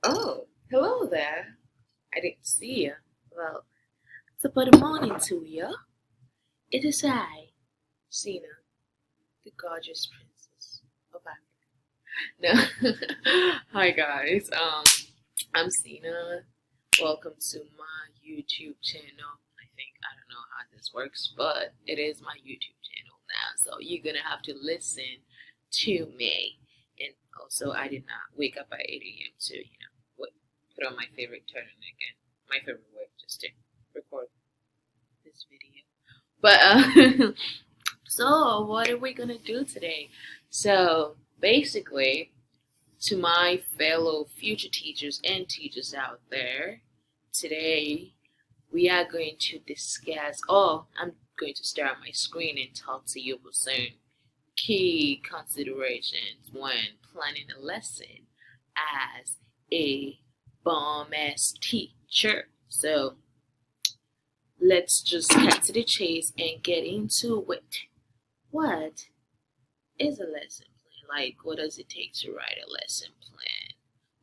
Oh, hello there. I didn't see you. Well, top of the morning to you. It is I, Sina, the gorgeous princess of Africa. No. Hi guys. I'm Sina. Welcome to my YouTube channel. I don't know how this works, but it is my YouTube channel now. So you're gonna have to listen to me. And also I did not wake up at 8 a.m. to, put on my favorite turtleneck and my favorite wig just to record this video. But so what are we gonna do today? So basically, to my fellow future teachers and teachers out there, today we are going to discuss. Oh, I'm going to stare at my screen and talk to you about certain key considerations when planning a lesson as a bomb ass teacher. So let's just cut to the chase and get into it. What is a lesson plan? Like, what does it take to write a lesson plan?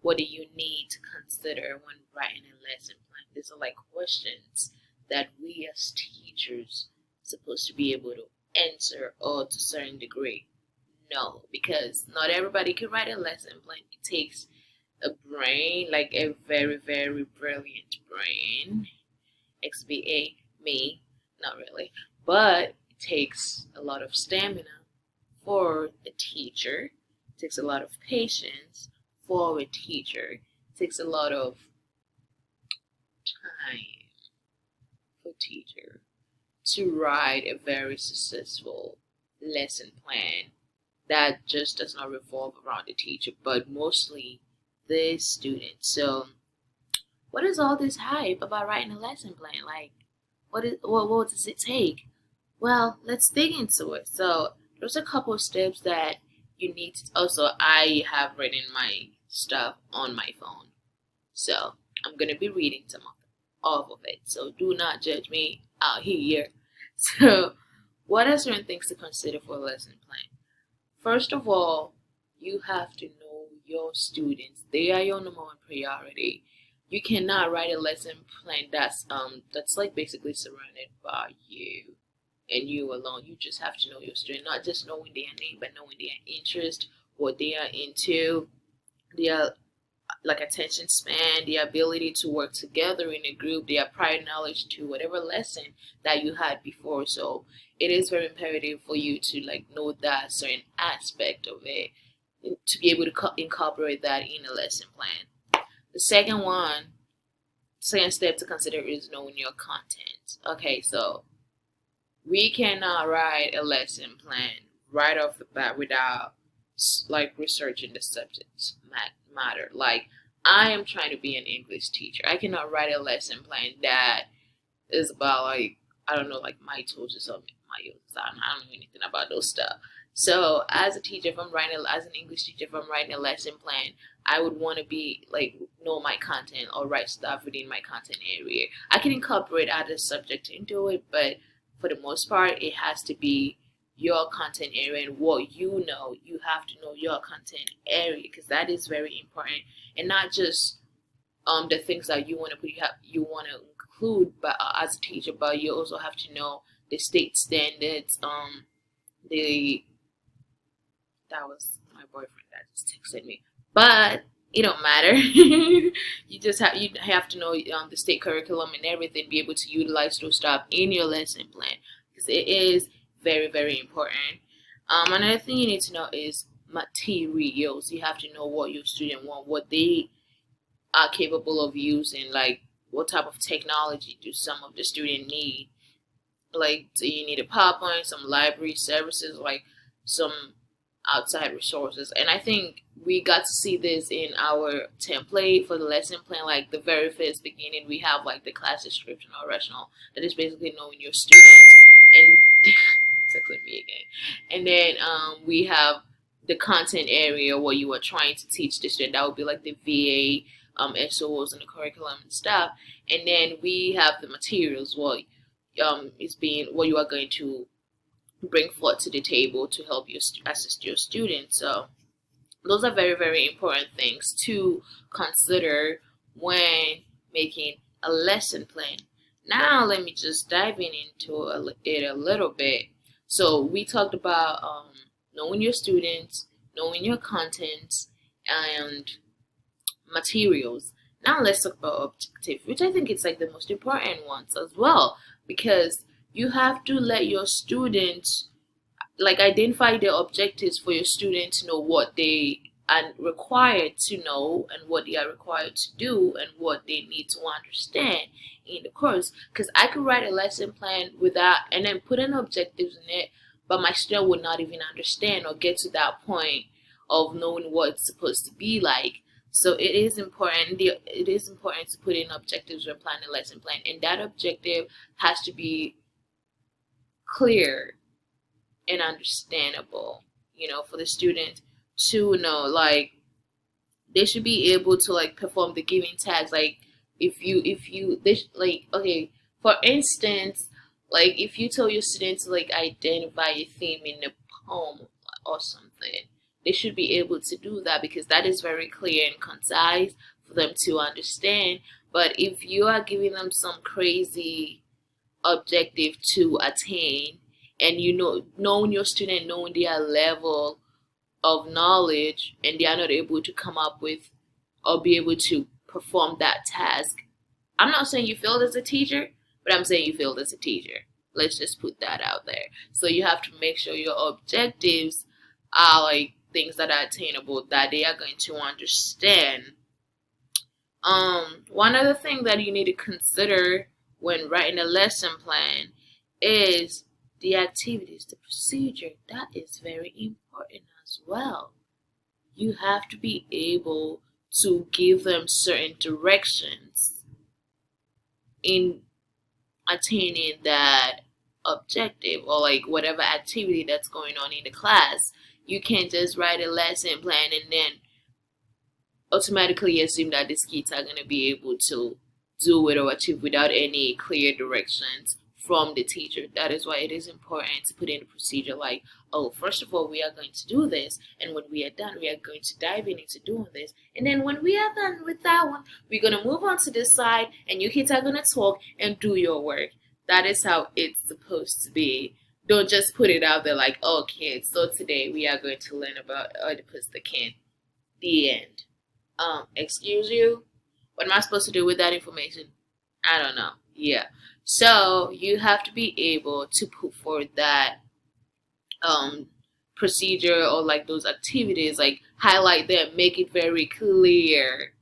What do you need to consider when writing a lesson plan? These are like questions that we as teachers supposed to be able to answer, or to a certain degree no, because not everybody can write a lesson plan. It takes a brain, like a very, very brilliant brain. XBA, me, not really. But it takes a lot of stamina for a teacher. It takes a lot of patience for a teacher. It takes a lot of time for a teacher to write a very successful lesson plan that just does not revolve around the teacher, but mostly the student. So what is all this hype about writing a lesson plan? Like, what does it take? Well, let's dig into it. So there's a couple of steps that you need to. Also, I have written my stuff on my phone, so I'm gonna be reading some of it. So do not judge me out here. So, what are certain things to consider for a lesson plan? First of all, you have to know your students. They are your number one priority. You cannot write a lesson plan that's like basically surrounded by you and you alone. You just have to know your student, not just knowing their name, but knowing their interest, what they are into, their like attention span, the ability to work together in a group, their prior knowledge to whatever lesson that you had before. So it is very imperative for you to like know that certain aspect of it to be able to incorporate that in a lesson plan. The second step to consider is knowing your content. Okay, so we cannot write a lesson plan right off the bat without like researching the subject matter. Like, I am trying to be an English teacher. I cannot write a lesson plan that is about like, I don't know, like mitosis or something. I don't know anything about those stuff. So as a teacher, if I'm writing as an English teacher, if I'm writing a lesson plan, I would want to be like know my content or write stuff within my content area. I can incorporate other subjects into it, but for the most part, it has to be your content area and what you know. You have to know your content area because that is very important, and not just the things that you want to put. You want to include, but as a teacher, but you also have to know the state standards. The That was my boyfriend that just texted me, but it don't matter. You have to know the state curriculum and everything. Be able to utilize those stuff in your lesson plan because it is very, very important. Another thing you need to know is materials. You have to know what your student want, what they are capable of using, like what type of technology do some of the student need. Like, do you need a PowerPoint, some library services, like some outside resources? And I think we got to see this in our template for the lesson plan. Like the very first beginning, we have like the class description or rational that is basically knowing your students and exactly me again. And then we have the content area where you are trying to teach the student. That would be like the VA, SOs and the curriculum and stuff. And then we have the materials what is being what you are going to bring forth to the table to help you assist your students. So Those are very, very important things to consider when making a lesson plan. Now, let me just dive into it a little bit. So, we talked about knowing your students, knowing your contents, and materials. Now, let's talk about objective, which I think is like the most important ones as well, because you have to let your students like identify the objectives for your students to know what they are required to know and what they are required to do and what they need to understand in the course. Because I could write a lesson plan without and then put in objectives in it, but my student would not even understand or get to that point of knowing what it's supposed to be like. So it is important to put in objectives when planning a lesson plan, and that objective has to be clear and understandable, for the student to know. Like, they should be able to like perform the given tags. Like, okay, for instance, like if you tell your students to like identify a theme in a poem or something, they should be able to do that because that is very clear and concise for them to understand. But if you are giving them some crazy objective to attain, and knowing your student, knowing their level of knowledge, and they are not able to come up with or be able to perform that task, I'm not saying you failed as a teacher, but I'm saying you failed as a teacher. Let's just put that out there. So you have to make sure your objectives are like things that are attainable, that they are going to understand. One other thing that you need to consider when writing a lesson plan is the activities, the procedure. That is very important as well. You have to be able to give them certain directions in attaining that objective or like whatever activity that's going on in the class. You can't just write a lesson plan and then automatically assume that these kids are going to be able to do it or achieve without any clear directions from the teacher. That is why it is important to put in a procedure like, oh, first of all, we are going to do this, and when we are done, we are going to dive into doing this, and then when we are done with that one, we're going to move on to this side, and you kids are going to talk and do your work. That is how it's supposed to be. Don't just put it out there like, oh, kids, so today we are going to learn about Oedipus the King. The end. Excuse you? What am I supposed to do with that information? I don't know. Yeah. So you have to be able to put forward that procedure or like those activities, like highlight them, make it very clear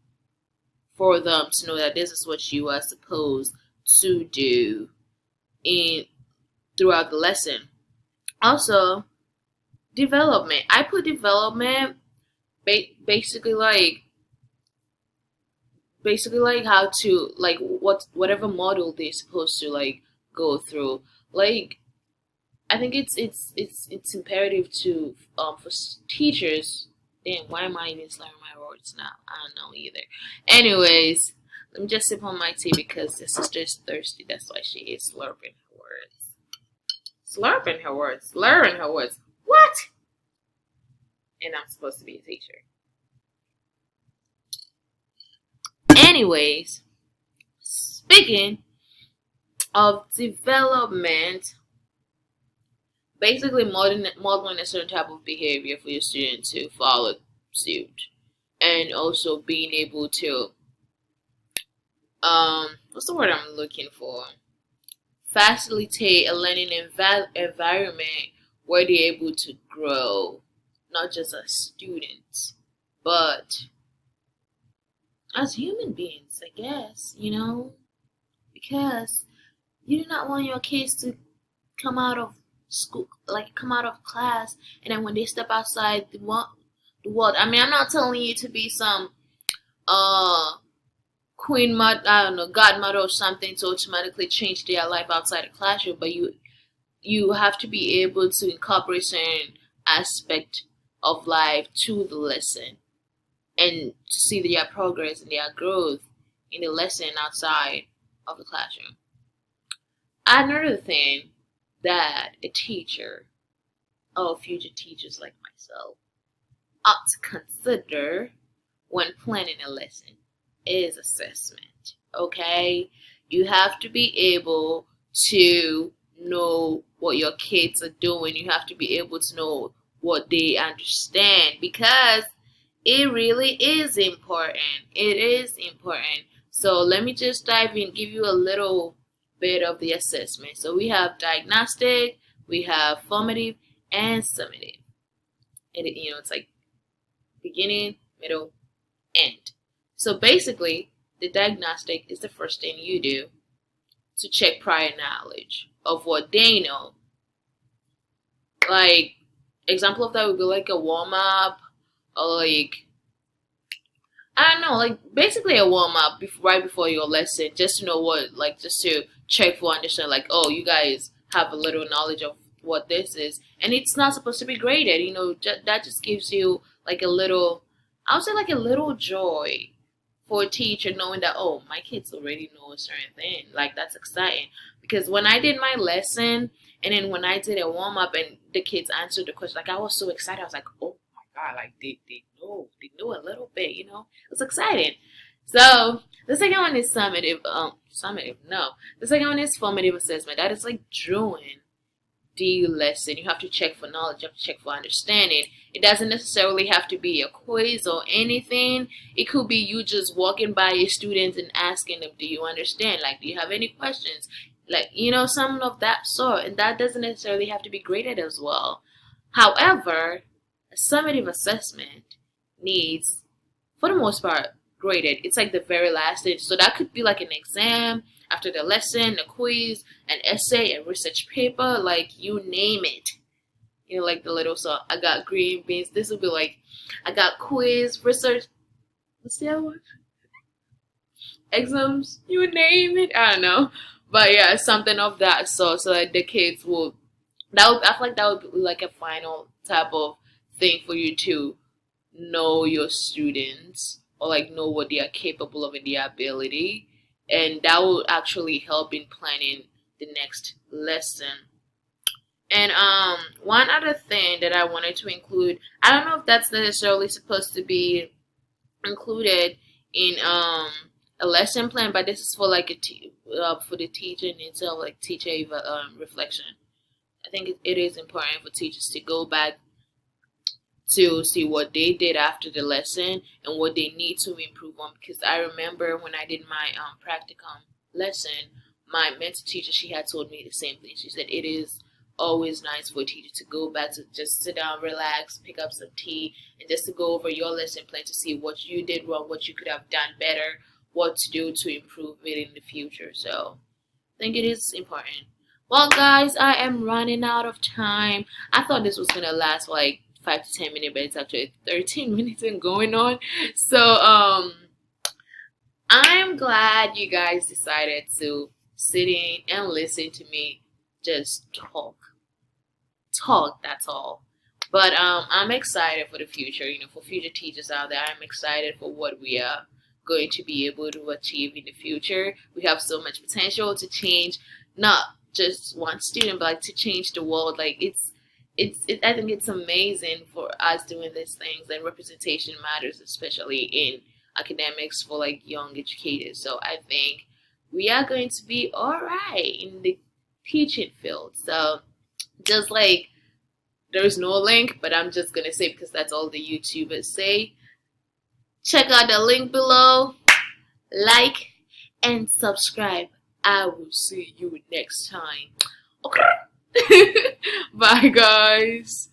for them to know that this is what you are supposed to do in throughout the lesson. Also, development. I put development basically like how to like whatever model they're supposed to like go through. Like, I think it's imperative to for teachers. Damn, why am I even slurring my words now? I don't know either. Anyways, let me just sip on my tea because the sister is thirsty. That's why she is slurping her words. Slurping her words. Slurring her words. What? And I'm supposed to be a teacher. Anyways, speaking of development, basically modeling a certain type of behavior for your student to follow suit, and also being able to what's the word I'm looking for? Facilitate a learning environment where they're able to grow, not just as students, but as human beings, I guess, because you do not want your kids to come out of school, like come out of class, and then when they step outside the world. I mean, I'm not telling you to be some queen mother, I don't know, godmother or something to automatically change their life outside the classroom, but you have to be able to incorporate certain aspect of life to the lesson and to see their progress and their growth in the lesson outside of the classroom. Another thing that a teacher or future teachers like myself ought to consider when planning a lesson is assessment. Okay? You have to be able to know what your kids are doing. You have to be able to know what they understand, because it really is important. It is important. So let me just dive in, give you a little bit of the assessment. So we have diagnostic, we have formative, and summative. And it's like beginning, middle, end. So basically, the diagnostic is the first thing you do to check prior knowledge of what they know. Like, example of that would be like a warm up, or like, I don't know, like basically a warm up right before your lesson, just to know what, like, just to check for understand, like, oh, you guys have a little knowledge of what this is, and it's not supposed to be graded. That just gives you like a little, I would say, like a little joy for a teacher knowing that, oh, my kids already know a certain thing. Like, that's exciting, because when I did my lesson, and then when I did a warm up and the kids answered the question, like, I was so excited. I was like, oh my god, like they know a little bit. It's exciting. So the second one is summative. Summative. No, the second one is formative assessment. That is like drawing the lesson. You have to check for knowledge. You have to check for understanding. It doesn't necessarily have to be a quiz or anything. It could be you just walking by your students and asking them, do you understand? Like, do you have any questions? Like, some of that sort. And that doesn't necessarily have to be graded as well. However, a summative assessment needs, for the most part, graded. It's like the very last stage. So that could be like an exam after the lesson, a quiz, an essay, a research paper, like you name it. Like the little song, I got green beans. This would be like, I got quiz, research, what's the other one? Exams, you name it. I don't know. But yeah, something of that sort, so that the kids will, I feel like that would be like a final type of thing for you to know your students, or like know what they are capable of in their ability. And that will actually help in planning the next lesson. And one other thing that I wanted to include, I don't know if that's necessarily supposed to be included in a lesson plan, but this is for like for the teacher itself, like teacher reflection. I think it is important for teachers to go back to see what they did after the lesson and what they need to improve on. Because I remember when I did my practicum lesson, my mentor teacher, she had told me the same thing. She said it is always nice for a teacher to go back to just sit down, relax, pick up some tea, and just to go over your lesson plan to see what you did wrong, what you could have done better, what to do to improve it in the future. So I think it is important. Well, guys, I am running out of time. I thought this was gonna last like 5 to 10 minutes, but it's actually 13 minutes and going on. So I'm glad you guys decided to sit in and listen to me just talk, that's all. But I'm excited for the future, for future teachers out there. I'm excited for what we are going to be able to achieve in the future. We have so much potential to change not just one student, but like to change the world. Like I think it's amazing for us doing these things, and representation matters, especially in academics for like young educators. So I think we are going to be all right in the teaching field. So just like, there's no link, but I'm just gonna say, because that's all the YouTubers say, check out the link below, like and subscribe. I will see you next time. Okay. Bye, guys.